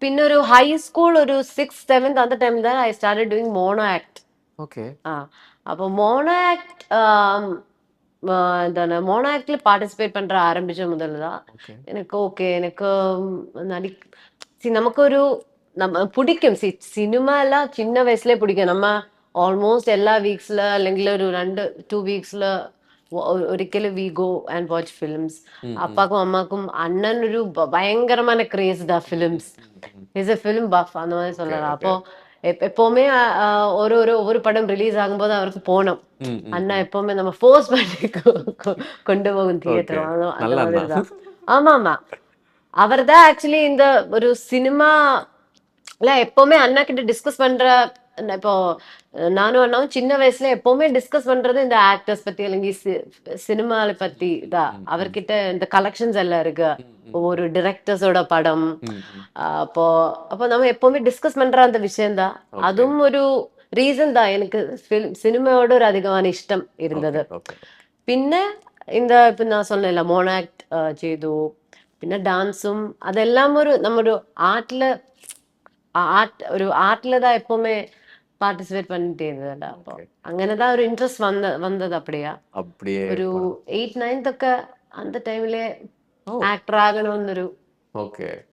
പിന്നെ ഒരു high school ഒരു 6th 7th அந்த டைம் தான் I started doing mono act. Okay. அப்போ மோனோ ஆக்ட் എന്താണ് മോണോ ആക്ടിൽ പാർട്ടിസിപ്പേറ്റ് പண்ற ആരംഭിച്ച മുതൽதான் ഓക്കെ. எனக்கு ஓகே எனக்கு നമുക്കൊരു പിടിക്കും. സിനിമ എല്ലാം ചിന്ന വയസ്സിലേ പിടിക്കും. നമ്മ ഓൾമോസ്റ്റ് എല്ലാ വീക്സില് അല്ലെങ്കിൽ ഒരു 2 വീക്സില് ഒരിക്കലും we go and watch films. അപ്പാക്കും അമ്മാക്കും അണ്ണൻ ഒരു பயங்கரமான கிரேஸ் தான் films. Is a film buff அந்த மாதிரி ഓക്കെ. சொல்லலாம். ഓക്കെ. அப்போ எப்பவுமே ஒவ்வொரு படம் ரிலீஸ் ஆகும்போது அவருக்கு போனோம். அண்ணா எப்பவுமே நம்ம ஃபோர்ஸ் பண்ணி கொண்டு போகும் தியேட்டர் அந்த நல்ல அண்ணா. மாதிரி தான். ஆமா ஆமா, அவர் தான் ஆக்சுவலி இந்த ஒரு சினிமா இல்ல எப்பவுமே அண்ணா கிட்ட டிஸ்கஸ் பண்ற. இப்போ நானும் அண்ணாவும் சின்ன வயசுல எப்பவுமே டிஸ்கஸ் பண்றது இந்த ஆக்டர்ஸ் பத்தி അല്ലെങ്കിൽ சினிமாவை பத்தி தான். அவர்கிட்ட இந்த கலெக்ஷன்ஸ் எல்லாம் இருக்கு, ஒவ்வொரு டிரெக்டர்ஸோட படம். அப்போ அப்போ நம்ம எப்பவுமே டிஸ்கஸ் பண்ற அந்த விஷயம்தான். അതും ഒരു റീസൺ தான் எனக்கு സിനിമയോട് ഒരു അധികமான ഇഷ്ടം ഇരുന്നത്. പിന്നെ ഇപ്പൊ ഞാൻ சொன்னேன்ல മോണോ ആക്ട് ചെയ്തു. പിന്നെ ഡാൻസും അതെല്ലാം ഒരു നമ്മൊരു ഒരു ആർട്ടിലதான் எப்பவுமே பார்ட்டிசிபேட் பண்ணிட்டே இருந்ததுடா. அப்போ അങ്ങനെதான் ഒരു இன்ட்ரெஸ்ட் வந்தது. அப்படியா ഒരു 8th 9th ഒക്കെ அந்த ടൈമിലെ ആക്ടർ ആകണമെന്നൊരു